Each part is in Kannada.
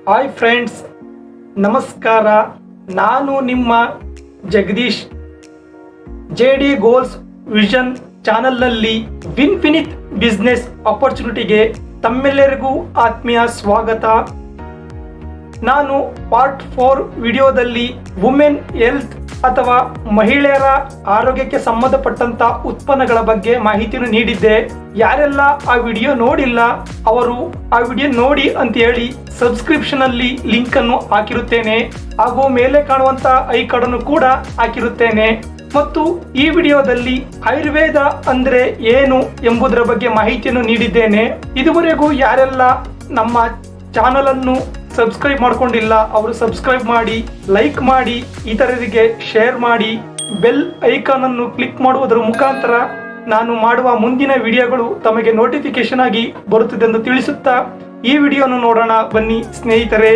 ಹಾಯ್ ಫ್ರೆಂಡ್ಸ್, ನಮಸ್ಕಾರ. ನಾನು ನಿಮ್ಮ ಜಗದೀಶ್. JD ಗೋಲ್ಸ್ ವಿಷನ್ ಚಾನಲ್ನಲ್ಲಿ ಇನ್ಫಿನಿಟ್ ಬಿಸ್ನೆಸ್ ಆಪರ್ಚುನಿಟಿಗೆ ತಮ್ಮೆಲ್ಲರಿಗೂ ಆತ್ಮೀಯ ಸ್ವಾಗತ. ನಾನು ಪಾರ್ಟ್ 4 ವಿಡಿಯೋದಲ್ಲಿ ವುಮೆನ್ ಹೆಲ್ತ್ ಅಥವಾ ಮಹಿಳೆಯರ ಆರೋಗ್ಯಕ್ಕೆ ಸಂಬಂಧಪಟ್ಟಂತ ಉತ್ಪನ್ನಗಳ ಬಗ್ಗೆ ಮಾಹಿತಿಯನ್ನು ನೀಡಿದ್ದೆ. ಯಾರೆಲ್ಲ ಆ ವಿಡಿಯೋ ನೋಡಿಲ್ಲ ಅವರು ಆ ವಿಡಿಯೋ ನೋಡಿ ಅಂತ ಹೇಳಿ ಸಬ್ಸ್ಕ್ರಿಪ್ಷನ್ ಅಲ್ಲಿ ಲಿಂಕ್ ಅನ್ನು ಹಾಕಿರುತ್ತೇನೆ, ಹಾಗೂ ಮೇಲೆ ಕಾಣುವಂತ ಐಕಾನ್ ಅನ್ನು ಕೂಡ ಹಾಕಿರುತ್ತೇನೆ. ಮತ್ತು ಈ ವಿಡಿಯೋದಲ್ಲಿ ಆಯುರ್ವೇದ ಅಂದ್ರೆ ಏನು ಎಂಬುದರ ಬಗ್ಗೆ ಮಾಹಿತಿಯನ್ನು ನೀಡಿದ್ದೇನೆ. ಇದುವರೆಗೂ ಯಾರೆಲ್ಲ ನಮ್ಮ ಚಾನಲ್ ಅನ್ನು ಸಬ್ಸ್ಕ್ರೈಬ್ ಮಾಡ್ಕೊಂಡಿಲ್ಲ ಅವರು ಸಬ್ಸ್ಕ್ರೈಬ್ ಮಾಡಿ, ಲೈಕ್ ಮಾಡಿ, ಇತರರಿಗೆ ಶೇರ್ ಮಾಡಿ, ಬೆಲ್ ಐಕಾನ್ ಅನ್ನು ಕ್ಲಿಕ್ ಮಾಡುವುದರ ಮುಖಾಂತರ ನಾನು ಮಾಡುವ ಮುಂದಿನ ವಿಡಿಯೋಗಳು ತಮಗೆ ನೋಟಿಫಿಕೇಶನ್ ಆಗಿ ಬರುತ್ತದೆ ಎಂದು ತಿಳಿಸುತ್ತಾ ಈ ವಿಡಿಯೋನು ನೋಡೋಣ ಬನ್ನಿ ಸ್ನೇಹಿತರೆ.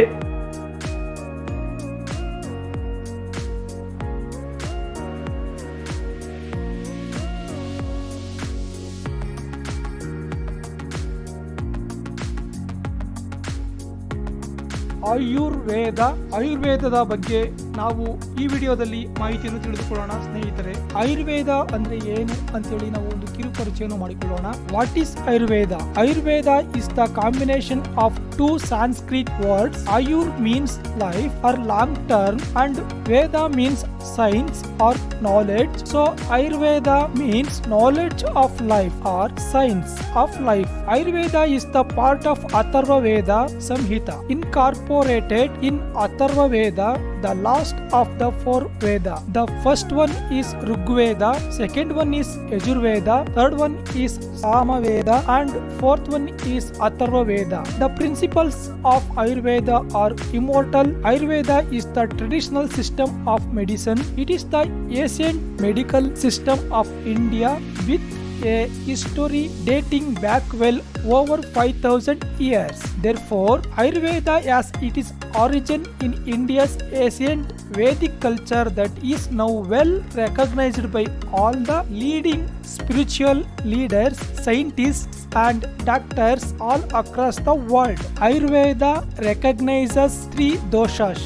ಆಯುರ್ವೇದದ ಬಗ್ಗೆ ನಾವು ಈ ವಿಡಿಯೋದಲ್ಲಿ ಮಾಹಿತಿಯನ್ನು ತಿಳಿದುಕೊಳ್ಳೋಣ ಸ್ನೇಹಿತರೆ. ಆಯುರ್ವೇದ ಅಂದ್ರೆ ಏನು ಅಂತೇಳಿ ನಾವು ಒಂದು ಕಿರು ಪರಿಚಯವನ್ನು ಮಾಡಿಕೊಳ್ಳೋಣ. What is Ayurveda? Ayurveda is the combination of two Sanskrit words. Ayur means life or long term and veda means science or knowledge. So Ayurveda means knowledge of life or science of life. Ayurveda is the part of Atharva Veda Samhita, incorporated in Atharva Veda, the last of the 4 Veda. The first one is Rigveda, second one is Yajurveda, third one is Samaveda, and fourth one is Atharva Veda. The principles of Ayurveda are immortal. Ayurveda is the traditional system of medicine. It is the ancient medical system of India with a history dating back well over 5,000 years. Therefore, Ayurveda as it is origin in India's ancient Vedic culture that is now well recognized by all the leading spiritual leaders, scientists and doctors all across the world. Ayurveda recognizes 3 doshas.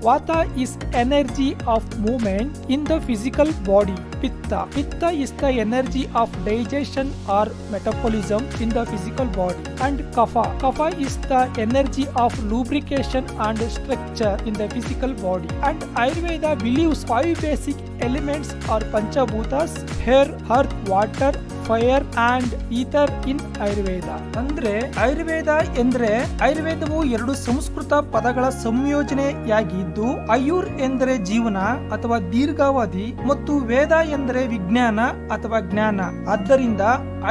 Vata is energy of movement in the physical body. Pitta is the energy of digestion or metabolism in the physical body. And Kapha is the energy of lubrication and structure in the physical body. And Ayurveda believes 5 basic elements are Panchabhutas: air, earth, water, fire and ether in Ayurveda. ಅಂದ್ರೆ ಆಯುರ್ವೇದ ಎಂದ್ರೆ ಆಯುರ್ವೇದವು 2 ಸಂಸ್ಕೃತ ಪದಗಳ ಸಂಯೋಜನೆಯಾಗಿದ್ದು, ಆಯುರ್ ಎಂದರೆ ಜೀವನ ಅಥವಾ ದೀರ್ಘಾವಧಿ ಮತ್ತು ವೇದ ಎಂದರೆ ವಿಜ್ಞಾನ ಅಥವಾ ಜ್ಞಾನ. ಆದ್ದರಿಂದ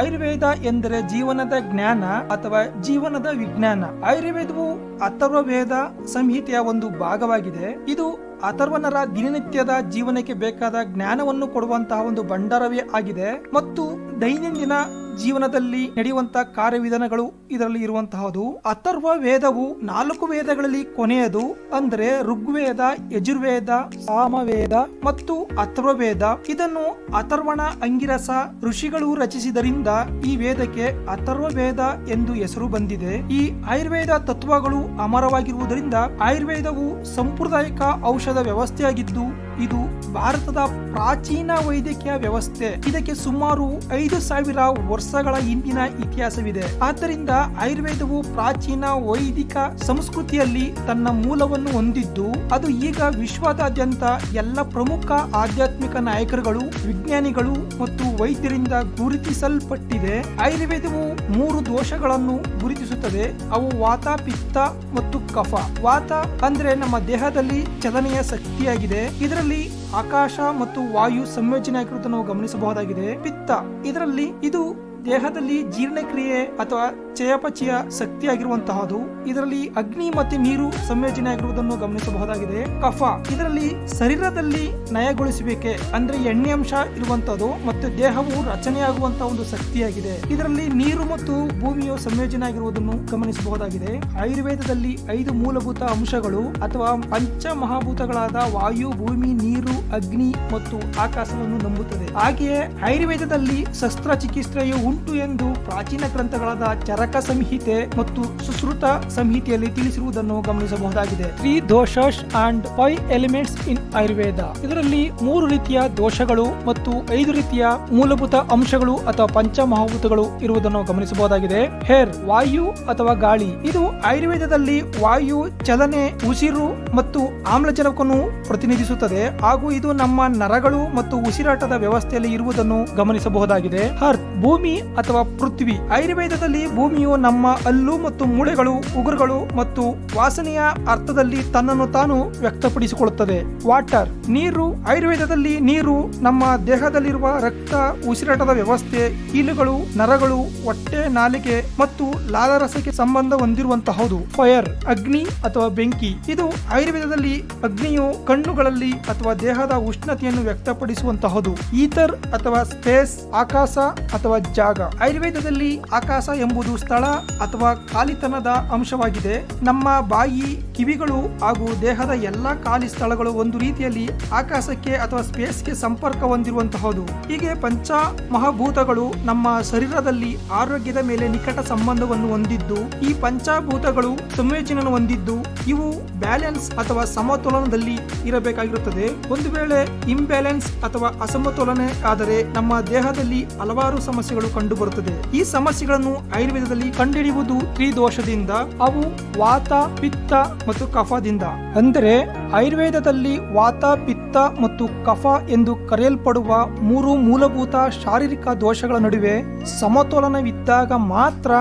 ಆಯುರ್ವೇದ ಎಂದರೆ ಜೀವನದ ಜ್ಞಾನ ಅಥವಾ ಜೀವನದ ವಿಜ್ಞಾನ. ಆಯುರ್ವೇದವು ಅಥರ್ವ ವೇದ ಸಂಹಿತೆಯ ಒಂದು ಭಾಗವಾಗಿದೆ. ಇದು ಅಥರ್ವನರ ದಿನನಿತ್ಯದ ಜೀವನಕ್ಕೆ ಬೇಕಾದ ಜ್ಞಾನವನ್ನು ಕೊಡುವಂತಹ ಒಂದು ಭಂಡಾರವೇ ಆಗಿದೆ ಮತ್ತು ದೈನಂದಿನ ಜೀವನದಲ್ಲಿ ನಡೆಯುವಂತಹ ಕಾರ್ಯವಿಧಾನಗಳು ಇದರಲ್ಲಿ ಇರುವಂತಹದ್ದು. ಅಥರ್ವ ವೇದವು 4 ವೇದಗಳಲ್ಲಿ ಕೊನೆಯದು. ಅಂದ್ರೆ ಋಗ್ವೇದ, ಯಜುರ್ವೇದ, ಸಾಮವೇದ ಮತ್ತು ಅಥರ್ವ ವೇದ. ಇದನ್ನು ಅಥರ್ವಣ ಅಂಗಿರಸ ಋಷಿಗಳು ರಚಿಸಿದರಿಂದ ಈ ವೇದಕ್ಕೆ ಅಥರ್ವ ವೇದ ಎಂದು ಹೆಸರು ಬಂದಿದೆ. ಈ ಆಯುರ್ವೇದ ತತ್ವಗಳು ಅಮರವಾಗಿರುವುದರಿಂದ ಆಯುರ್ವೇದವು ಸಾಂಪ್ರದಾಯಿಕ ಔಷಧ ವ್ಯವಸ್ಥೆಯಾಗಿದ್ದು ಇದು ಭಾರತದ ಪ್ರಾಚೀನ ವೈದ್ಯಕೀಯ ವ್ಯವಸ್ಥೆ. ಇದಕ್ಕೆ ಸುಮಾರು 5,000 ವರ್ಷಗಳ ಹಿಂದಿನ ಇತಿಹಾಸವಿದೆ. ಆದ್ದರಿಂದ ಆಯುರ್ವೇದವು ಪ್ರಾಚೀನ ವೈದಿಕ ಸಂಸ್ಕೃತಿಯಲ್ಲಿ ತನ್ನ ಮೂಲವನ್ನು ಹೊಂದಿದ್ದು ಅದು ಈಗ ವಿಶ್ವದಾದ್ಯಂತ ಎಲ್ಲ ಪ್ರಮುಖ ಆಧ್ಯಾತ್ಮಿಕ ನಾಯಕರುಗಳು, ವಿಜ್ಞಾನಿಗಳು ಮತ್ತು ವೈದ್ಯರಿಂದ ಗುರುತಿಸಲ್ಪಟ್ಟಿದೆ. ಆಯುರ್ವೇದವು 3 ದೋಷಗಳನ್ನು ಗುರುತಿಸುತ್ತದೆ. ಅವು ವಾತ, ಪಿತ್ತ ಮತ್ತು ಕಫ. ವಾತ ಅಂದ್ರೆ ನಮ್ಮ ದೇಹದಲ್ಲಿ ಚಲನೆಯ ಶಕ್ತಿಯಾಗಿದೆ. ಇದರಲ್ಲಿ ಆಕಾಶ ಮತ್ತು ವಾಯು ಸಂಯೋಜನೆ ಆಗಿರುವುದನ್ನು ನಾವು ಗಮನಿಸಬಹುದಾಗಿದೆ. ಪಿತ್ತ ಇದರಲ್ಲಿ ಇದು ದೇಹದಲ್ಲಿ ಜೀರ್ಣಕ್ರಿಯೆ ಅಥವಾ ಚಯಾಪಚಯ ಶಕ್ತಿಯಾಗಿರುವಂತಹದ್ದು. ಇದರಲ್ಲಿ ಅಗ್ನಿ ಮತ್ತು ನೀರು ಸಂಯೋಜನೆ ಆಗಿರುವುದನ್ನು ಗಮನಿಸಬಹುದಾಗಿದೆ. ಕಫ ಇದರಲ್ಲಿ ಶರೀರದಲ್ಲಿ ನಯಗೊಳಿಸುವಿಕೆ ಅಂದ್ರೆ ಎಣ್ಣೆ ಅಂಶ ಇರುವಂತಹದ್ದು ಮತ್ತು ದೇಹವು ರಚನೆಯಾಗುವಂತಹ ಒಂದು ಶಕ್ತಿಯಾಗಿದೆ. ಇದರಲ್ಲಿ ನೀರು ಮತ್ತು ಭೂಮಿಯು ಸಂಯೋಜನೆ ಆಗಿರುವುದನ್ನು ಗಮನಿಸಬಹುದಾಗಿದೆ. ಆಯುರ್ವೇದದಲ್ಲಿ 5 ಮೂಲಭೂತ ಅಂಶಗಳು ಅಥವಾ ಪಂಚ ಮಹಾಭೂತಗಳಾದ ವಾಯು, ಭೂಮಿ, ನೀರು, ಅಗ್ನಿ ಮತ್ತು ಆಕಾಶವನ್ನು ನಂಬುತ್ತದೆ. ಹಾಗೆಯೇ ಆಯುರ್ವೇದದಲ್ಲಿ ಶಸ್ತ್ರಚಿಕಿತ್ಸೆಯು ಉಂಟು ಎಂದು ಪ್ರಾಚೀನ ಗ್ರಂಥಗಳಾದ ಚರಕ ಚರಕ ಸಂಹಿತೆ ಮತ್ತು ಸುಶ್ರುತ ಸಂಹಿತೆಯಲ್ಲಿ ತಿಳಿಸಿರುವುದನ್ನು ಗಮನಿಸಬಹುದಾಗಿದೆ. 3 ದೋಷಸ್ ಅಂಡ್ 5 ಎಲಿಮೆಂಟ್ಸ್ ಇನ್ ಆಯುರ್ವೇದ. ಇದರಲ್ಲಿ 3 ರೀತಿಯ ದೋಷಗಳು ಮತ್ತು 5 ರೀತಿಯ ಮೂಲಭೂತ ಅಂಶಗಳು ಅಥವಾ ಪಂಚಮಹಾಭೂತಗಳು ಇರುವುದನ್ನು ಗಮನಿಸಬಹುದಾಗಿದೆ. ಹೇರ್, ವಾಯು ಅಥವಾ ಗಾಳಿ. ಇದು ಆಯುರ್ವೇದದಲ್ಲಿ ವಾಯು, ಚಲನೆ, ಉಸಿರು ಮತ್ತು ಆಮ್ಲಜನಕವನ್ನು ಪ್ರತಿನಿಧಿಸುತ್ತದೆ ಹಾಗೂ ಇದು ನಮ್ಮ ನರಗಳು ಮತ್ತು ಉಸಿರಾಟದ ವ್ಯವಸ್ಥೆಯಲ್ಲಿ ಇರುವುದನ್ನು ಗಮನಿಸಬಹುದಾಗಿದೆ. ಅರ್ತ್, ಭೂಮಿ ಅಥವಾ ಪೃಥ್ವಿ. ಆಯುರ್ವೇದದಲ್ಲಿ ಭೂಮಿಯು ನಮ್ಮ ಹಲ್ಲು ಮತ್ತು ಮೂಳೆಗಳು, ಉಗುರುಗಳು ಮತ್ತು ವಾಸನೆಯ ಅರ್ಥದಲ್ಲಿ ತನ್ನನ್ನು ತಾನು ವ್ಯಕ್ತಪಡಿಸಿಕೊಳ್ಳುತ್ತದೆ. ವಾಟರ್, ನೀರು. ಆಯುರ್ವೇದದಲ್ಲಿ ನೀರು ನಮ್ಮ ದೇಹದಲ್ಲಿರುವ ರಕ್ತ, ಉಸಿರಾಟದ ವ್ಯವಸ್ಥೆ, ಕೀಲುಗಳು, ನರಗಳು, ಹೊಟ್ಟೆ, ನಾಲಿಗೆ ಮತ್ತು ಲಾಲಾರಸಕ್ಕೆ ಸಂಬಂಧ ಹೊಂದಿರುವಂತಹದು. ಫೈರ್, ಅಗ್ನಿ ಅಥವಾ ಬೆಂಕಿ. ಇದು ಆಯುರ್ವೇದದಲ್ಲಿ ಅಗ್ನಿಯು ಕಣ್ಣುಗಳಲ್ಲಿ ಅಥವಾ ದೇಹದ ಉಷ್ಣತೆಯನ್ನು ವ್ಯಕ್ತಪಡಿಸುವಂತಹದು. ಈಥರ್ ಅಥವಾ ಸ್ಪೇಸ್, ಆಕಾಶ ಅಥವಾ ಜಾಗ. ಆಯುರ್ವೇದದಲ್ಲಿ ಆಕಾಶ ಎಂಬುದು ಸ್ಥಳ ಅಥವಾ ಖಾಲಿತನದ ಅಂಶವಾಗಿದೆ. ನಮ್ಮ ಬಾಯಿ, ಕಿವಿಗಳು ಹಾಗೂ ದೇಹದ ಎಲ್ಲಾ ಖಾಲಿ ಸ್ಥಳಗಳು ಒಂದು ರೀತಿಯಲ್ಲಿ ಆಕಾಶಕ್ಕೆ ಅಥವಾ ಸ್ಪೇಸ್ಗೆ ಸಂಪರ್ಕ ಹೊಂದಿರುವಂತಹದು. ಹೀಗೆ ಪಂಚ ಮಹಾಭೂತಗಳು ನಮ್ಮ ಶರೀರದಲ್ಲಿ ಆರೋಗ್ಯದ ಮೇಲೆ ನಿಕಟ ಸಂಬಂಧವನ್ನು ಹೊಂದಿದ್ದು, ಈ ಪಂಚಭೂತಗಳು ಸಂಯೋಜನೆ ಹೊಂದಿದ್ದು ಇವು ಬ್ಯಾಲೆನ್ಸ್ ಅಥವಾ ಸಮತೋಲನದಲ್ಲಿ ಇರಬೇಕಾಗಿರುತ್ತದೆ. ಒಂದು ವೇಳೆ ಇಂಬ್ಯಾಲೆನ್ಸ್ ಅಥವಾ ಅಸಮತೋಲನೆ ಆದರೆ ನಮ್ಮ ದೇಹದಲ್ಲಿ ಹಲವಾರು ಸಮಸ್ಯೆಗಳು ಕಂಡುಬರುತ್ತದೆ. ಈ ಸಮಸ್ಯೆಗಳನ್ನು ಆಯುರ್ವೇದದಲ್ಲಿ ಕಂಡುಹಿಡಿಯುವುದು 3 ದೋಷದಿಂದ. ಅವು ವಾತ, ಪಿತ್ತ ಮತ್ತು ಕಫದಿಂದ. ಅಂದರೆ ಆಯುರ್ವೇದದಲ್ಲಿ ವಾತ, ಪಿತ್ತ ಮತ್ತು ಕಫ ಎಂದು ಕರೆಯಲ್ಪಡುವ 3 ಮೂಲಭೂತ ಶಾರೀರಿಕ ದೋಷಗಳ ನಡುವೆ ಸಮತೋಲನವಿದ್ದಾಗ ಮಾತ್ರ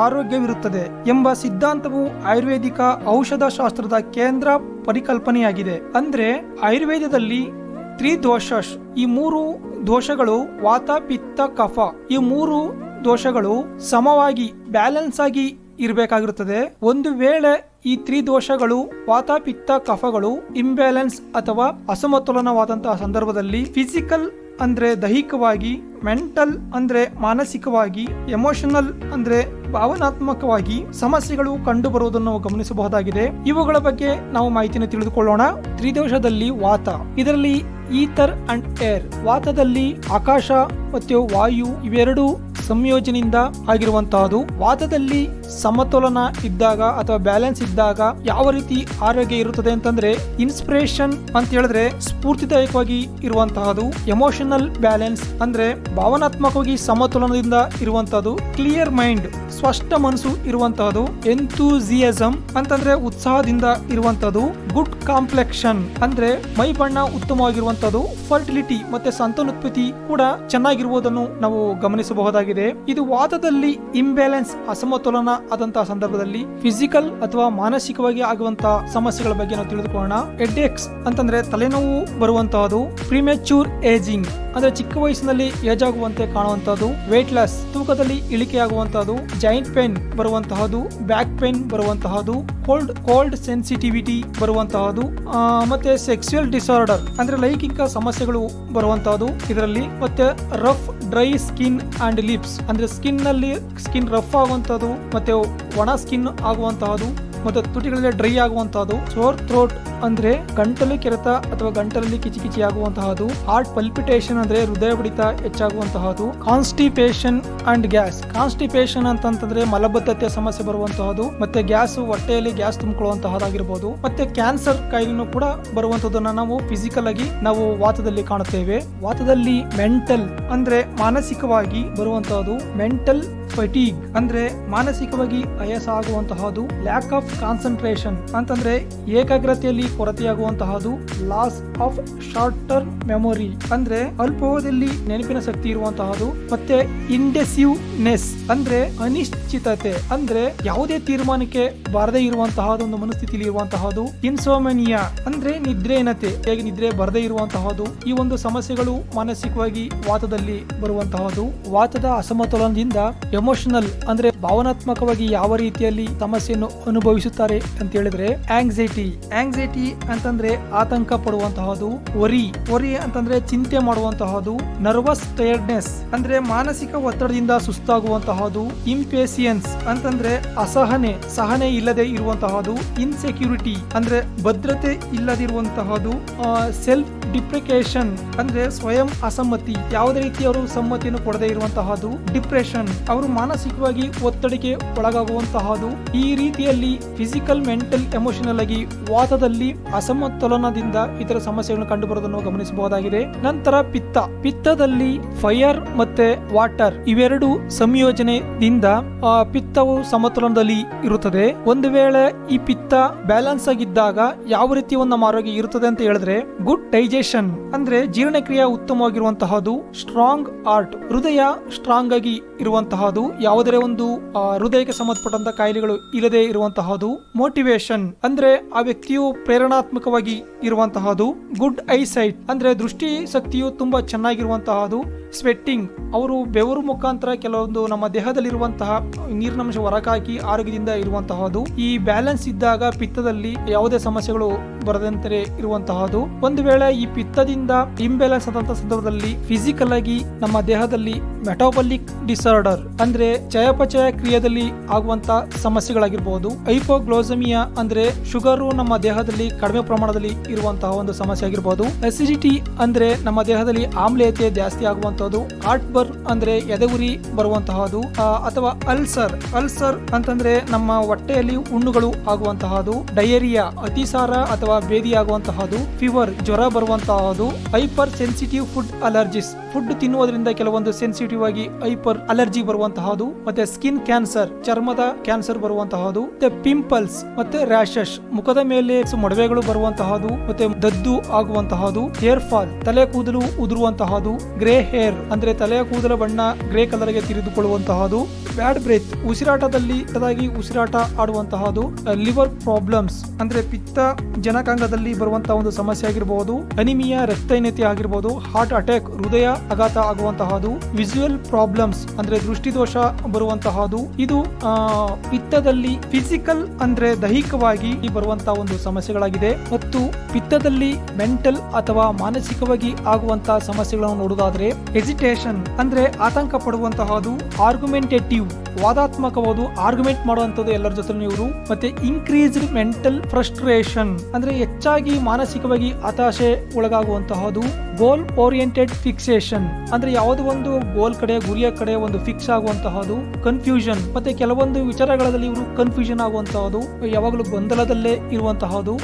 ಆರೋಗ್ಯವಿರುತ್ತದೆ ಎಂಬ ಸಿದ್ಧಾಂತವು ಆಯುರ್ವೇದಿಕ ಔಷಧ ಶಾಸ್ತ್ರದ ಕೇಂದ್ರ ಪರಿಕಲ್ಪನೆಯಾಗಿದೆ. ಅಂದ್ರೆ ಆಯುರ್ವೇದದಲ್ಲಿ 3 ದೋಷಸ್, ಈ 3 ದೋಷಗಳು ವಾತ, ಪಿತ್ತ, ಕಫ, ಈ 3 ದೋಷಗಳು ಸಮವಾಗಿ ಬ್ಯಾಲೆನ್ಸ್ ಆಗಿ ಇರಬೇಕಾಗಿರುತ್ತದೆ. ಒಂದು ವೇಳೆ ಈ 3 ದೋಷಗಳು ವಾತ, ಪಿತ್ತ, ಕಫಗಳು ಇಂಬ್ಯಾಲೆನ್ಸ್ ಅಥವಾ ಅಸಮತೋಲನವಾದಂತಹ ಸಂದರ್ಭದಲ್ಲಿ ಫಿಸಿಕಲ್ ಅಂದ್ರೆ ದೈಹಿಕವಾಗಿ, ಮೆಂಟಲ್ ಅಂದ್ರೆ ಮಾನಸಿಕವಾಗಿ, ಎಮೋಷನಲ್ ಅಂದ್ರೆ ಭಾವನಾತ್ಮಕವಾಗಿ ಸಮಸ್ಯೆಗಳು ಕಂಡು ಬರುವುದನ್ನು ನಾವು ಗಮನಿಸಬಹುದಾಗಿದೆ. ಇವುಗಳ ಬಗ್ಗೆ ನಾವು ಮಾಹಿತಿಯನ್ನು ತಿಳಿದುಕೊಳ್ಳೋಣ. 3 ದೋಷದಲ್ಲಿ ವಾತ. ಇದರಲ್ಲಿ ಈಥರ್ ಅಂಡ್ ಏರ್. ವಾತದಲ್ಲಿ ಆಕಾಶ ಮತ್ತು ವಾಯು ಇವೆರಡು ಸಂಯೋಜನೆಯಿಂದ ಆಗಿರುವಂತಹದ್ದು. ವಾತದಲ್ಲಿ ಸಮತೋಲನ ಇದ್ದಾಗ ಅಥವಾ ಬ್ಯಾಲೆನ್ಸ್ ಇದ್ದಾಗ ಯಾವ ರೀತಿ ಆರೋಗ್ಯ ಇರುತ್ತದೆ ಅಂತಂದ್ರೆ, ಇನ್ಸ್ಪಿರೇಷನ್ ಅಂತ ಹೇಳಿದ್ರೆ ಸ್ಫೂರ್ತಿದಾಯಕವಾಗಿ ಇರುವಂತಹದ್ದು. ಎಮೋಷನಲ್ ಬ್ಯಾಲೆನ್ಸ್ ಅಂದ್ರೆ ಭಾವನಾತ್ಮಕವಾಗಿ ಸಮತೋಲನದಿಂದ ಇರುವಂತಹದ್ದು. ಕ್ಲಿಯರ್ ಮೈಂಡ್, ಸ್ಪಷ್ಟ ಮನಸ್ಸು ಇರುವಂತಹದ್ದು. ಎಂಥೂಸಿಯಾಸಮ್ ಅಂತಂದ್ರೆ ಉತ್ಸಾಹದಿಂದ ಇರುವಂತಹದ್ದು. ಗುಡ್ ಕಾಂಪ್ಲೆಕ್ಷನ್ ಅಂದ್ರೆ ಮೈ ಬಣ್ಣ ಉತ್ತಮವಾಗಿರುವಂತಹದ್ದು. ಫರ್ಟಿಲಿಟಿ ಮತ್ತೆ ಸಂತಾನೋತ್ಪತ್ತಿ ಕೂಡ ಚೆನ್ನಾಗಿರುವುದನ್ನು ನಾವು ಗಮನಿಸಬಹುದಾಗಿದೆ. ಇದು ವಾತದಲ್ಲಿ ಇಂಬ್ಯಾಲೆನ್ಸ್, ಅಸಮತೋಲನ ಆದಂತಹ ಸಂದರ್ಭದಲ್ಲಿ ಫಿಸಿಕಲ್ ಅಥವಾ ಮಾನಸಿಕವಾಗಿ ಆಗುವಂತಹ ಸಮಸ್ಯೆಗಳ ಬಗ್ಗೆ ನಾವು ತಿಳಿದುಕೊಳ್ಳೋಣ. ಹೆಡ್ಏಕ್ಸ್ ಅಂತಂದ್ರೆ ತಲೆನೋವು ಬರುವಂತಹದ್ದು. ಪ್ರಿಮೆಚೂರ್ ಏಜಿಂಗ್ ಅಂದ್ರೆ ಚಿಕ್ಕ ವಯಸ್ಸಿನಲ್ಲಿ ಏಜ್ ಆಗುವಂತೆ ಕಾಣುವಂತಹದ್ದು. ವೇಟ್ ಲಾಸ್, ತೂಕದಲ್ಲಿ ಇಳಿಕೆಯಾಗುವಂತಹದ್ದು. ಜಾಯಿಂಟ್ ಪೇನ್ ಬರುವಂತಹದ್ದು. ಬ್ಯಾಕ್ ಪೇನ್ ಬರುವಂತಹದ್ದು. ಕೋಲ್ಡ್ ಸೆನ್ಸಿಟಿವಿಟಿ ಬರುವಂತಹದ್ದು. ಮತ್ತೆ ಸೆಕ್ಸುಯಲ್ ಡಿಸಾರ್ಡರ್ ಅಂದ್ರೆ ಲೈಂಗಿಕ ಸಮಸ್ಯೆಗಳು ಬರುವಂತಹದ್ದು ಇದರಲ್ಲಿ. ಮತ್ತೆ rough dry skin and lips ಅಂದ್ರೆ ಸ್ಕಿನ್ ರಫ್ ಆಗುವಂತಹದ್ದು ಮತ್ತೆ ಒಣ ಸ್ಕಿನ್ ಆಗುವಂತಹದ್ದು ಮತ್ತೆ ತುಟಿಗಳಲ್ಲಿ ಡ್ರೈ ಆಗುವಂತಹದ್ದು. ಸೋರ್ ಥ್ರೋಟ್ ಅಂದ್ರೆ ಗಂಟಲು ಕೆರೆತ ಅಥವಾ ಗಂಟಲಲ್ಲಿ ಕಿಚಿಕಿಚಿ ಆಗುವಂತಹದ್ದು. ಹಾರ್ಟ್ ಪಲ್ಪಿಟೇಷನ್ ಅಂದ್ರೆ ಹೃದಯ ಬಡಿತ ಹೆಚ್ಚಾಗುವಂತಹದ್ದು. Constipation and gas. ಕಾನ್ಸ್ಟಿಪೇಷನ್ ಅಂತಂದ್ರೆ ಮಲಬದ್ಧತೆ ಸಮಸ್ಯೆ ಬರುವಂತಹದ್ದು ಮತ್ತೆ ಗ್ಯಾಸ್, ಹೊಟ್ಟೆಯಲ್ಲಿ ಗ್ಯಾಸ್ ತುಂಬಿಕೊಳ್ಳುವಂತಹದ್ದಾಗಿರ್ಬೋದು. ಮತ್ತೆ ಕ್ಯಾನ್ಸರ್ ಕಾಯಿಲೆನೂ ಕೂಡ ಬರುವಂತಹದನ್ನ ನಾವು ಫಿಸಿಕಲ್ ಆಗಿ ನಾವು ವಾತದಲ್ಲಿ ಕಾಣುತ್ತೇವೆ. ವಾತದಲ್ಲಿ ಮೆಂಟಲ್ ಅಂದ್ರೆ ಮಾನಸಿಕವಾಗಿ ಬರುವಂತಹದ್ದು. ಮೆಂಟಲ್ ಫಟಿಗ್ ಅಂದ್ರೆ ಮಾನಸಿಕವಾಗಿ ಆಯಾಸ ಆಗುವಂತಹದ್ದು. ಲ್ಯಾಕ್ ಆಫ್ ಕಾನ್ಸಂಟ್ರೇಷನ್ ಅಂತಂದ್ರೆ ಏಕಾಗ್ರತೆಯಲ್ಲಿ ಕೊರತೆಯಾಗುವಂತಹದ್ದು. Loss of short term memory ಅಂದ್ರೆ ಅಲ್ಪಾವಧಿಯಲ್ಲಿ ನೆನಪಿನ ಶಕ್ತಿ ಇರುವಂತಹದ್ದು. ಮತ್ತೆ ಇಂಡೆಸಿವ್ನೆಸ್ ಅಂದ್ರೆ ಅನಿಶ್ಚಿತತೆ ಅಂದ್ರೆ ಯಾವುದೇ ತೀರ್ಮಾನಕ್ಕೆ ಬಾರದೇ ಇರುವಂತಹದ್ದು ಒಂದು ಮನಸ್ಥಿತಿಯಲ್ಲಿ ಇರುವಂತಹದ್ದು. ಇನ್ಸೋಮೆನಿಯಾ ಅಂದ್ರೆ ನಿದ್ರೆಹೀನತೆ, ಹೇಗೆ ನಿದ್ರೆ ಬರದೇ ಇರುವಂತಹದ್ದು. ಈ ಒಂದು ಸಮಸ್ಯೆಗಳು ಮಾನಸಿಕವಾಗಿ ವಾತದಲ್ಲಿ ಬರುವಂತಹದ್ದು. ವಾತದ ಅಸಮತೋಲನದಿಂದ ಎಮೋಷನಲ್ ಅಂದ್ರೆ ಭಾವನಾತ್ಮಕವಾಗಿ ಯಾವ ರೀತಿಯಲ್ಲಿ ಸಮಸ್ಯೆಯನ್ನು ಅನುಭವಿಸುತ್ತಾರೆ ಅಂತ ಹೇಳಿದ್ರೆ, ಆಂಗ್ಸೈಟಿ ಅಂತಂದ್ರೆ ಆತಂಕ ಪಡುವಂತಹದ್ದು. ವರಿ ಅಂತಂದ್ರೆ ಚಿಂತೆ ಮಾಡುವಂತಹದ್ದು. ನರ್ವಸ್ ಟೈರ್ಡ್ನೆಸ್ ಅಂದ್ರೆ ಮಾನಸಿಕ ಒತ್ತಡದಿಂದ ಸುಸ್ತಾಗುವಂತಹದ್ದು. ಇಂಪೇಷಿಯನ್ಸ್ ಅಂತಂದ್ರೆ ಸಹನೆ ಇಲ್ಲದೆ ಇರುವಂತಹದ್ದು. ಇನ್ಸೆಕ್ಯೂರಿಟಿ ಅಂದ್ರೆ ಭದ್ರತೆ ಇಲ್ಲದಿರುವಂತಹದ್ದು. ಸೆಲ್ಫ್ ಡಿಪ್ರಿಕೇಶನ್ ಅಂದ್ರೆ ಸ್ವಯಂ ಅಸಮ್ಮತಿ, ಯಾವುದೇ ರೀತಿ ಅವರು ಸಮ್ಮತಿಯನ್ನು ಕೊಡದೇ ಇರುವಂತಹದ್ದು. ಡಿಪ್ರೆಷನ್ ಅವರು ಮಾನಸಿಕವಾಗಿ ಒತ್ತಡಕ್ಕೆ ಒಳಗಾಗುವಂತಹದ್ದು. ಈ ರೀತಿಯಲ್ಲಿ ಫಿಸಿಕಲ್, ಮೆಂಟಲ್, ಎಮೋಷನಲ್ ಆಗಿ ವಾತದಲ್ಲಿ ಅಸಮತೋಲನದಿಂದ ಇತರ ಸಮಸ್ಯೆಗಳನ್ನು ಕಂಡುಬರುವುದನ್ನು ಗಮನಿಸಬಹುದಾಗಿದೆ. ನಂತರ ಪಿತ್ತದಲ್ಲಿ ಫೈರ್ ಮತ್ತೆ ವಾಟರ್ ಇವೆರಡು ಸಂಯೋಜನೆಯಿಂದ ಪಿತ್ತವು ಸಮತೋಲನದಲ್ಲಿ ಇರುತ್ತದೆ. ಒಂದು ವೇಳೆ ಈ ಪಿತ್ತ ಬ್ಯಾಲೆನ್ಸ್ ಆಗಿದ್ದಾಗ ಯಾವ ರೀತಿ ಒಂದು ನಮ್ಮ ಆರೋಗ್ಯ ಇರುತ್ತದೆ ಅಂತ ಹೇಳಿದ್ರೆ, ಗುಡ್ ಡೈಜೆಷನ್ ಅಂದ್ರೆ ಜೀರ್ಣಕ್ರಿಯೆ ಉತ್ತಮವಾಗಿರುವಂತಹದ್ದು, ಸ್ಟ್ರಾಂಗ್ ಹಾರ್ಟ್ ಹೃದಯ ಸ್ಟ್ರಾಂಗ್ ಆಗಿ ಇರುವಂತಹದ್ದು, ಯಾವುದೇ ಒಂದು ಹೃದಯಕ್ಕೆ ಸಂಬಂಧಪಟ್ಟಂತ ಕಾಯಿಲೆಗಳು ಇಲ್ಲದೆ ಇರುವಂತಹದ್ದು, ಮೋಟಿವೇಶನ್ ಅಂದ್ರೆ ಆ ವ್ಯಕ್ತಿಯು ಪ್ರೇರಣಾತ್ಮಕವಾಗಿ ಇರುವಂತಹದ್ದು, ಗುಡ್ ಐಸೈಟ್ ಅಂದ್ರೆ ದೃಷ್ಟಿ ಶಕ್ತಿಯು ತುಂಬಾ ಚೆನ್ನಾಗಿರುವಂತಹದ್ದು, ಸ್ವೆಟ್ಟಿಂಗ್ ಅವರು ಬೆವರು ಮುಖಾಂತರ ಕೆಲವೊಂದು ನಮ್ಮ ದೇಹದಲ್ಲಿರುವಂತಹ ನೀರಿನಂಶ ಹೊರಕಾಕಿ ಆರೋಗ್ಯದಿಂದ ಇರುವಂತಹದ್ದು. ಈ ಬ್ಯಾಲೆನ್ಸ್ ಇದ್ದಾಗ ಪಿತ್ತದಲ್ಲಿ ಯಾವುದೇ ಸಮಸ್ಯೆಗಳು ಬರದಂತೆ ಇರುವಂತಹದ್ದು. ಒಂದು ವೇಳೆ ಈ ಪಿತ್ತದಿಂದ ಇಂಬ್ಯಾಲೆನ್ಸ್ ಆದಂತಹ ಸಂದರ್ಭದಲ್ಲಿ ಫಿಸಿಕಲ್ ಆಗಿ ನಮ್ಮ ದೇಹದಲ್ಲಿ ಮೆಟಾಬಾಲಿಕ್ ಡಿಸಾರ್ಡರ್ ಅಂದ್ರೆ ಚಯಾಪಚಯ ಕ್ರಿಯೆಯಲ್ಲಿ ಆಗುವಂತ ಸಮಸ್ಯೆಗಳಾಗಿರ್ಬಹುದು. ಹೈಪೋಗ್ಲೈಸೆಮಿಯಾ ಅಂದ್ರೆ ಶುಗರ್ ನಮ್ಮ ದೇಹದಲ್ಲಿ ಕಡಿಮೆ ಪ್ರಮಾಣದಲ್ಲಿ ಇರುವಂತಹ ಒಂದು ಸಮಸ್ಯೆ ಆಗಿರಬಹುದು. ಅಸಿಡಿಟಿ ಅಂದ್ರೆ ನಮ್ಮ ದೇಹದಲ್ಲಿ ಆಮ್ಲೀಯತೆ ಜಾಸ್ತಿ ಆಗುವಂತಹದ್ದು. ಹಾರ್ಟ್ ಬರ್ನ್ ಅಂದ್ರೆ ಎದೆಗುರಿ ಬರುವಂತಹದ್ದು, ಅಥವಾ ಅಲ್ಸರ್ ಅಂತಂದ್ರೆ ನಮ್ಮ ಹೊಟ್ಟೆಯಲ್ಲಿ ಹುಣ್ಣುಗಳು ಆಗುವಂತಹದ್ದು, ಡಯೇರಿಯಾ ಅತಿಸಾರ ಅಥವಾ ಬೇದಿ ಆಗುವಂತಹದ್ದು, ಫೀವರ್ ಜ್ವರ ಬರುವಂತಹದ್ದು, hyper sensitive food allergies food ತಿನ್ನುವುದರಿಂದ ಕೆಲವೊಂದು ಸೆನ್ಸಿಟಿವ್ ಆಗಿ ಹೈಪರ್ ಅಲರ್ಜಿ ಬರುವಂತಹದ್ದು, ಮತ್ತೆ ಸ್ಕಿನ್ ಕ್ಯಾನ್ಸರ್ ಚರ್ಮದ ಕ್ಯಾನ್ಸರ್ ಬರುವಂತಹದ್ದು, ಮತ್ತೆ ಪಿಂಪಲ್ಸ್ ಮತ್ತೆ ರ್ಯಾಷಸ್ ಮುಖದ ಮೇಲೆ ಮೊಡವೆಗಳು ಬರುವಂತಹದ್ದು, ಮತ್ತೆ ದದ್ದು ಆಗುವಂತಹದ್ದು, ಹೇರ್ ಫಾಲ್ ತಲೆ ಕೂದಲು ಉದುರುವಂತಹದ್ದು, ಗ್ರೇ ಹೇರ್ ಅಂದ್ರೆ ತಲೆಯ ಕೂದಲ ಬಣ್ಣ ಗ್ರೇ ಕಲರ್ ಗೆ ತಿರುಗಿಕೊಳ್ಳುವಂತಹದ್ದು, ಬ್ಯಾಡ್ ಬ್ರೆತ್ ಉಸಿರಾಟದಲ್ಲಿ ಉಸಿರಾಟ ಆಡುವಂತಹದ್ದು, ಲಿವರ್ ಪ್ರಾಬ್ಲಮ್ಸ್ ಅಂದ್ರೆ ಪಿತ್ತ ಜನಕಾಂಗದಲ್ಲಿ ಬರುವಂತಹ ಒಂದು ಸಮಸ್ಯೆ ಆಗಿರಬಹುದು, ಅನಿಮಿಯಾ ರಕ್ತಹೀನತೆ ಆಗಿರಬಹುದು, ಹಾರ್ಟ್ ಅಟ್ಯಾಕ್ ಹೃದಯ ಆಘಾತ ಆಗುವಂತಹದ್ದು, ವಿಜುವಲ್ ಪ್ರಾಬ್ಲಮ್ಸ್ ಅಂದ್ರೆ ದೃಷ್ಟಿದೋಷ ಬರುವಂತಹದ್ದು. ಇದು ಪಿತ್ತದಲ್ಲಿ ಫಿಸಿಕಲ್ ಅಂದ್ರೆ ದೈಹಿಕವಾಗಿ ಬರುವಂತಹ ಒಂದು ಸಮಸ್ಯೆಗಳಾಗಿದೆ. ಮತ್ತು ಪಿತ್ತದಲ್ಲಿ ಮೆಂಟಲ್ ಅಥವಾ ಮಾನಸಿಕವಾಗಿ ಆಗುವಂತಹ ಸಮಸ್ಯೆಗಳನ್ನು ನೋಡುವುದಾದ್ರೆ, ಹೆಸಿಟೇಷನ್ ಅಂದ್ರೆ ಆತಂಕ ಪಡುವಂತಹದ್ದು, ಆರ್ಗ್ಯುಮೆಂಟೇಟಿವ್ ವಾದಾತ್ಮಕವಾದ ಆರ್ಗ್ಯುಮೆಂಟ್ ಮಾಡುವಂತದ್ದು ಎಲ್ಲರ ಜೊತೆ ಇವರು, ಮತ್ತೆ ಇನ್ಕ್ರೀಸ್ಡ್ ಮೆಂಟಲ್ ಫ್ರಸ್ಟ್ರೇಷನ್ ಅಂದ್ರೆ ಹೆಚ್ಚಾಗಿ ಮಾನಸಿಕವಾಗಿ ಹತಾಶೆ ಒಳಗಾಗುವಂತಹದ್ದು, ಗೋಲ್ ಓರಿಯೆಂಟೆಡ್ ಫಿಕ್ಸೇಷನ್ ಅಂದ್ರೆ ಯಾವುದೋ ಒಂದು ಗೋಲ್ ಕಡೆ ಗುರಿಯ ಕಡೆ ಒಂದು ಫಿಕ್ಸ್ ಆಗುವಂತಹದ್ದು, ಕನ್ಫ್ಯೂಷನ್ ಮತ್ತೆ ಕೆಲವೊಂದು ವಿಚಾರಗಳಲ್ಲಿ ಇವರು ಕನ್ಫ್ಯೂಷನ್ ಆಗುವಂತಹದ್ದು, ಯಾವಾಗಲೂ ಗೊಂದಲದಲ್ಲೇ ಇರುವಂತಹದ್ದು,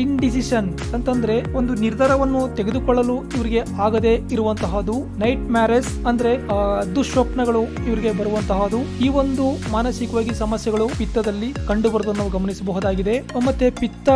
ಇಂಡಿಸಿಷನ್ ಅಂತಂದ್ರೆ ಒಂದು ನಿರ್ಧಾರವನ್ನು ತೆಗೆದುಕೊಳ್ಳಲು ಇವರಿಗೆ ಆಗದೆ ಇರುವಂತಹದ್ದು, ನೈಟ್ ಮ್ಯಾರೇಜ್ ಅಂದ್ರೆ ದುಸ್ವಪ್ನಗಳು ಇವರಿಗೆ ಬರುವಂತಹದ್ದು. ಈ ಒಂದು ಮಾನಸಿಕವಾಗಿ ಸಮಸ್ಯೆಗಳು ಪಿತ್ತದಲ್ಲಿ ಕಂಡುಬರುವುದನ್ನು ನಾವು ಗಮನಿಸಬಹುದಾಗಿದೆ. ಮತ್ತೆ ಪಿತ್ತ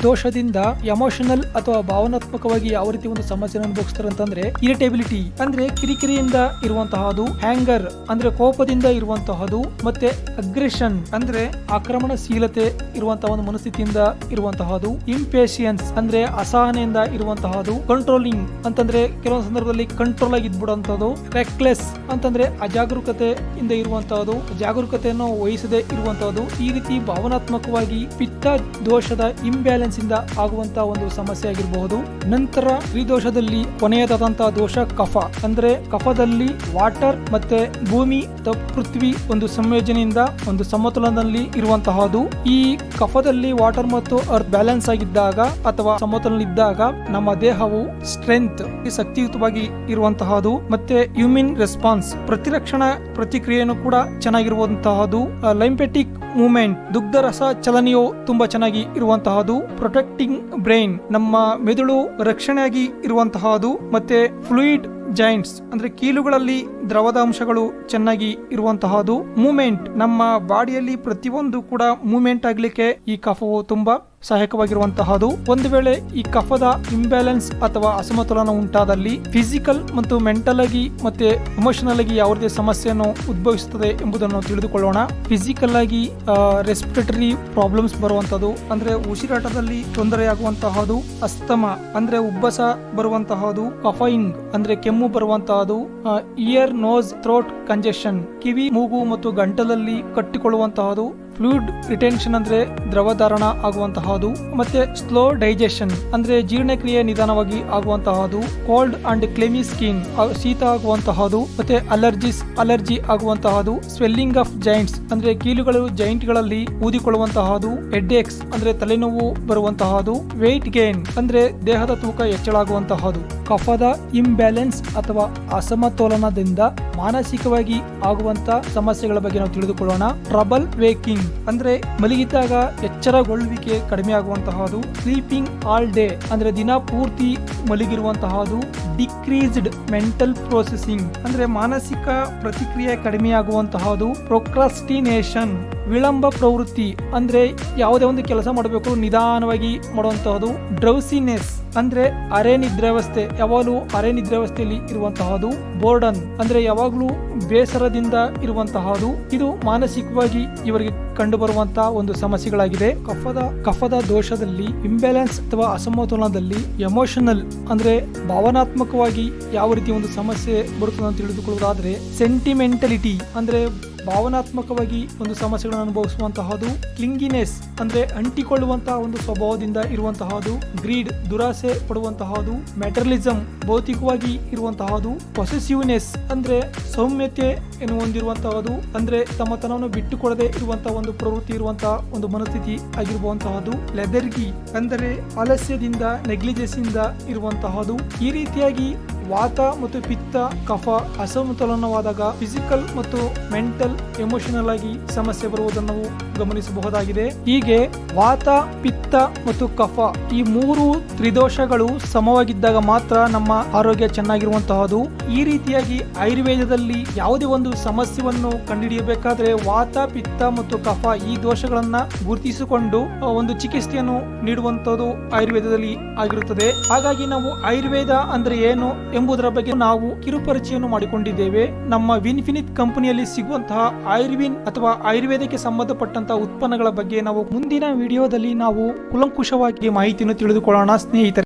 ದೋಷದಿಂದ ಎಮೋಷನಲ್ ಅಥವಾ ಭಾವನಾತ್ಮಕವಾಗಿ ಯಾವ ರೀತಿ ಒಂದು ಸಮಸ್ಯೆ ಅನುಭವಿಸ್ತಾರೆ ಅಂತಂದ್ರೆ, ಇರಿಟೇಬಿಲಿಟಿ ಅಂದ್ರೆ ಕಿರಿಕಿರಿಯಿಂದ ಇರುವಂತಹದ್ದು, ಹ್ಯಾಂಗರ್ ಅಂದ್ರೆ ಕೋಪದಿಂದ ಇರುವಂತಹದ್ದು, ಮತ್ತೆ ಅಗ್ರೆಷನ್ ಅಂದ್ರೆ ಆಕ್ರಮಣಶೀಲತೆ ಇರುವಂತಹ ಒಂದು ಮನಸ್ಥಿತಿಯಿಂದ ಇರುವಂತಹದ್ದು, ಇಂಪೇಷಿಯನ್ಸ್ ಅಂದ್ರೆ ಅಸಹನೆಯಿಂದ ಇರುವಂತಹದ್ದು, ಕಂಟ್ರೋಲಿಂಗ್ ಅಂತಂದ್ರೆ ಕೆಲವೊಂದು ಸಂದರ್ಭದಲ್ಲಿ ಕಂಟ್ರೋಲ್ ಆಗಿ ಇದ್ಬಿಡುವಂತಹದ್ದು, ರೆಕ್ಲೆಸ್ ಅಂತಂದ್ರೆ ಅಜಾಗರೂಕತೆಯಿಂದ ಇರುವಂತಹದ್ದು, ಜಾಗರೂಕತೆಯನ್ನು ವಹಿಸದೆ ಇರುವಂತಹದ್ದು. ಈ ರೀತಿ ಭಾವನಾತ್ಮಕವಾಗಿ ಪಿತ್ತ ದೋಷದ ಇಂಬ್ಯಾಲೆನ್ಸ್ ಇಂದ ಆಗುವಂತಹ ಒಂದು ಸಮಸ್ಯೆ ಆಗಿರಬಹುದು. ನಂತರ ಈ ದೋಷದಲ್ಲಿ ಕೊನೆಯದಾದಂತಹ ದೋಷ ಕಫ ಅಂದ್ರೆ ಕಫದಲ್ಲಿ ವಾಟರ್ ಮತ್ತೆ ಭೂಮಿ ಪೃಥ್ವಿ ಒಂದು ಸಂಯೋಜನೆಯಿಂದ ಒಂದು ಸಮತೋಲನದಲ್ಲಿ ಇರುವಂತಹದ್ದು. ಈ ಕಫದಲ್ಲಿ ವಾಟರ್ ಮತ್ತು ಅರ್ತ್ ಬ್ಯಾಲೆನ್ಸ್ ಆಗಿದ್ದಾಗ ಅಥವಾ ಸಮತೋಲನ ಇದ್ದಾಗ ನಮ್ಮ ದೇಹವು ಸ್ಟ್ರೆಂತ್ ಶಕ್ತಿಯುತವಾಗಿ ಇರುವಂತಹದ್ದು, ಮತ್ತೆ ಇಮ್ಯೂನ್ ರೆಸ್ಪಾನ್ಸ್ ಪ್ರತಿರಕ್ಷಣಾ ಪ್ರತಿಕ್ರಿಯೆಯನ್ನು ಕೂಡ ಚೆನ್ನಾಗಿರುವಂತಹದ್ದು, ಲೈಂಪೆಟಿಕ್ ಮೂವ್ಮೆಂಟ್ ದುಗ್ಧರಸ ಚಲನೆಯು ತುಂಬಾ ಚೆನ್ನಾಗಿ ಇರುವಂತಹದ್ದು, ಪ್ರೊಟೆಕ್ಟಿಂಗ್ ಬ್ರೈನ್ ನಮ್ಮ ಮೆದುಳು ರಕ್ಷಣೆಯಾಗಿ ಇರುವಂತಹದ್ದು, ಮತ್ತೆ ಫ್ಲೂಯಿಡ್ ಜಾಯಿಂಟ್ಸ್ ಅಂದ್ರೆ ಕೀಲುಗಳಲ್ಲಿ ದ್ರವದ ಅಂಶಗಳು ಚೆನ್ನಾಗಿ ಇರುವಂತಹದ್ದು, ಮೂವ್ಮೆಂಟ್ ನಮ್ಮ ಬಾಡಿಯಲ್ಲಿ ಪ್ರತಿಯೊಂದು ಕೂಡ ಮೂವ್ಮೆಂಟ್ ಆಗ್ಲಿಕ್ಕೆ ಈ ಕಫವು ತುಂಬಾ ಸಹಾಯಕವಾಗಿರುವಂತಹದ್ದು. ಒಂದು ವೇಳೆ ಈ ಕಫದ ಇಂಬ್ಯಾಲೆನ್ಸ್ ಅಥವಾ ಅಸಮತೋಲನ ಉಂಟಾದಲ್ಲಿ ಫಿಸಿಕಲ್ ಮತ್ತು ಮೆಂಟಲ್ ಆಗಿ ಮತ್ತೆ ಎಮೋಷನಲ್ ಆಗಿ ಯಾವುದೇ ಸಮಸ್ಯೆಯನ್ನು ಉದ್ಭವಿಸುತ್ತದೆ ಎಂಬುದನ್ನು ತಿಳಿದುಕೊಳ್ಳೋಣ. ಫಿಸಿಕಲ್ ಆಗಿ ರೆಸ್ಪಿರೇಟರಿ ಪ್ರಾಬ್ಲಮ್ಸ್ ಬರುವಂತದ್ದು ಅಂದ್ರೆ ಉಸಿರಾಟದಲ್ಲಿ ತೊಂದರೆಯಾಗುವಂತಹದ್ದು, ಅಸ್ತಮ ಅಂದ್ರೆ ಉಬ್ಬಸ ಬರುವಂತಹದ್ದು, ಕಫಯಿಂಗ್ ಅಂದ್ರೆ ಕೆಮ್ಮು ಬರುವಂತಹದ್ದು, ಇಯರ್ ನೋಸ್ ಥ್ರೋಟ್ ಕಂಜೆಷನ್ ಕಿವಿ ಮೂಗು ಮತ್ತು ಗಂಟಲಲ್ಲಿ ಕಟ್ಟಿಕೊಳ್ಳುವಂತಹದ್ದು, ಫ್ಲೂಯಿಡ್ ರಿಟೆನ್ಷನ್ ಅಂದ್ರೆ ದ್ರವಧಾರಣ ಆಗುವಂತಹದು, ಮತ್ತೆ ಸ್ಲೋ ಡೈಜೆಷನ್ ಅಂದ್ರೆ ಜೀರ್ಣಕ್ರಿಯೆ ನಿಧಾನವಾಗಿ ಆಗುವಂತಹದು, ಕೋಲ್ಡ್ ಅಂಡ್ ಕ್ಲೆಮಿ ಸ್ಕಿನ್ ಶೀತ ಆಗುವಂತಹದು, ಮತ್ತೆ ಅಲರ್ಜಿ ಆಗುವಂತಹದು, ಸ್ವೆಲ್ಲಿಂಗ್ ಆಫ್ ಜಾಯಿಂಟ್ಸ್ ಅಂದ್ರೆ ಕೀಲುಗಳು ಜಾಯಿಂಟ್ ಗಳಲ್ಲಿ ಊದಿಕೊಳ್ಳುವಂತಹದು, ಹೆಡ್ಏಕ್ಸ್ ಅಂದ್ರೆ ತಲೆನೋವು ಬರುವಂತಹದು, ವೆಯ್ಟ್ ಗೇನ್ ಅಂದ್ರೆ ದೇಹದ ತೂಕ ಹೆಚ್ಚಳಾಗುವಂತಹದು. ಕಫದ ಇಂಬ್ಯಾಲೆನ್ಸ್ ಅಥವಾ ಅಸಮತೋಲನದಿಂದ ಮಾನಸಿಕವಾಗಿ ಆಗುವಂತ ಸಮಸ್ಯೆಗಳ ಬಗ್ಗೆ ನಾವು ತಿಳಿದುಕೊಳ್ಳೋಣ. ಟ್ರಬಲ್ ವೇಕಿಂಗ್ ಅಂದ್ರೆ ಮಲಗಿದಾಗ ಎಚ್ಚರಗೊಳ್ಳುವಿಕೆ ಕಡಿಮೆ ಆಗುವಂತಹದು, ಸ್ಲೀಪಿಂಗ್ ಆಲ್ ಡೇ ಅಂದ್ರೆ ದಿನ ಪೂರ್ತಿ ಮಲಗಿರುವಂತಹದು, ಡಿಕ್ರೀಸ್ಡ್ ಮೆಂಟಲ್ ಪ್ರೊಸೆಸಿಂಗ್ ಅಂದ್ರೆ ಮಾನಸಿಕ ಪ್ರತಿಕ್ರಿಯೆ ಕಡಿಮೆಯಾಗುವಂತಹದು, ಪ್ರೊಕ್ರಾಸ್ಟಿನೇಷನ್ ವಿಳಂಬ ಪ್ರವೃತ್ತಿ ಅಂದ್ರೆ ಯಾವುದೇ ಒಂದು ಕೆಲಸ ಮಾಡಬೇಕು ನಿಧಾನವಾಗಿ ಮಾಡುವಂತಹದು, ಡ್ರೌಸಿನೆಸ್ ಅಂದ್ರೆ ಅರೆ ನಿದ್ರಾವಸ್ಥೆ ಯಾವಾಗಲೂ ಅರೆ ನಿದ್ರಾವಸ್ಥೆಯಲ್ಲಿ ಇರುವಂತಹದು, ಬೋರ್ಡನ್ ಅಂದ್ರೆ ಯಾವಾಗಲೂ ಬೇಸರದಿಂದ ಇರುವಂತಹದು. ಇದು ಮಾನಸಿಕವಾಗಿ ಇವರಿಗೆ ಕಂಡು ಬರುವಂತಹ ಒಂದು ಸಮಸ್ಯೆಗಳಾಗಿದೆ. ಕಫದ ದೋಷದಲ್ಲಿ ಇಂಬ್ಯಾಲೆನ್ಸ್ ಅಥವಾ ಅಸಮತೋಲನದಲ್ಲಿ ಎಮೋಷನಲ್ ಅಂದ್ರೆ ಭಾವನಾತ್ಮಕವಾಗಿ ಯಾವ ರೀತಿ ಒಂದು ಸಮಸ್ಯೆ ಬರುತ್ತದೆ ಅಂತ ತಿಳಿದುಕೊಳ್ಳುವುದಾದ್ರೆ, ಸೆಂಟಿಮೆಂಟಲಿಟಿ ಅಂದ್ರೆ ಭಾವನಾತ್ಮಕವಾಗಿ ಒಂದು ಸಮಸ್ಯೆಗಳನ್ನು ಅನುಭವಿಸುವಂತಹದು, ಕ್ಲಿಂಗಿನೆಸ್ ಅಂದ್ರೆ ಅಂಟಿಕೊಳ್ಳುವಂತಹ ಒಂದು ಸ್ವಭಾವದಿಂದ ಇರುವಂತಹದು, ಗ್ರೀಡ್ ದುರಾಸೆ ಪಡುವಂತಹದು, ಮೆಟರ್ಲಿಸಮ್ ಭೌತಿಕವಾಗಿ ಇರುವಂತಹದು, ಪೊಸೆಸಿವ್ನೆಸ್ ಅಂದ್ರೆ ಸೌಮ್ಯತೆ ಹೊಂದಿರುವಂತಹದು ಅಂದ್ರೆ ತಮ್ಮತನವನ್ನು ಬಿಟ್ಟುಕೊಡದೆ ಇರುವಂತಹ ಒಂದು ಪ್ರವೃತ್ತಿ ಇರುವಂತಹ ಒಂದು ಮನಸ್ಥಿತಿ ಆಗಿರುವಂತಹದು, ಲೆದರ್ಗಿ ಅಂದರೆ ಆಲಸ್ಯದಿಂದ ನೆಗ್ಲಿಜೆನ್ಸ್ ಇಂದ ಇರುವಂತಹದು. ಈ ರೀತಿಯಾಗಿ ವಾತ ಮತ್ತು ಪಿತ್ತ ಕಫ ಅಸಮತೋಲನವಾದಾಗ ಫಿಸಿಕಲ್ ಮತ್ತು ಮೆಂಟಲ್ ಎಮೋಷನಲ್ ಆಗಿ ಸಮಸ್ಯೆ ಬರುವುದನ್ನು ನಾವು ಗಮನಿಸಬಹುದಾಗಿದೆ. ಹೀಗೆ ವಾತ ಪಿತ್ತ ಮತ್ತು ಕಫ ಈ ಮೂರು ತ್ರಿದೋಷಗಳು ಸಮವಾಗಿದ್ದಾಗ ಮಾತ್ರ ನಮ್ಮ ಆರೋಗ್ಯ ಚೆನ್ನಾಗಿರುವಂತಹದು. ಈ ರೀತಿಯಾಗಿ ಆಯುರ್ವೇದದಲ್ಲಿ ಯಾವುದೇ ಒಂದು ಸಮಸ್ಯೆಯನ್ನು ಕಂಡುಹಿಡಿಯಬೇಕಾದ್ರೆ ವಾತ ಪಿತ್ತ ಮತ್ತು ಕಫ ಈ ದೋಷಗಳನ್ನ ಗುರುತಿಸಿಕೊಂಡು ಒಂದು ಚಿಕಿತ್ಸೆಯನ್ನು ನೀಡುವಂತದ್ದು ಆಯುರ್ವೇದದಲ್ಲಿ ಆಗಿರುತ್ತದೆ. ಹಾಗಾಗಿ ನಾವು ಆಯುರ್ವೇದ ಅಂದ್ರೆ ಏನು ಎಂಬುದರ ಬಗ್ಗೆ ನಾವು ಕಿರುಪರಿಚಯನ್ನು ಮಾಡಿಕೊಂಡಿದ್ದೇವೆ. ನಮ್ಮ ವಿನ್ಫಿನಿತ್ ಕಂಪನಿಯಲ್ಲಿ ಸಿಗುವಂತಹ ಆಯುರ್ವಿನ್ ಅಥವಾ ಆಯುರ್ವೇದಕ್ಕೆ ಸಂಬಂಧಪಟ್ಟಂತಹ ಉತ್ಪನ್ನಗಳ ಬಗ್ಗೆ ನಾವು ಮುಂದಿನ ವಿಡಿಯೋದಲ್ಲಿ ನಾವು ಕುಲಂಕುಷವಾಗಿ ಮಾಹಿತಿಯನ್ನು ತಿಳಿದುಕೊಳ್ಳೋಣ ಸ್ನೇಹಿತರೆ.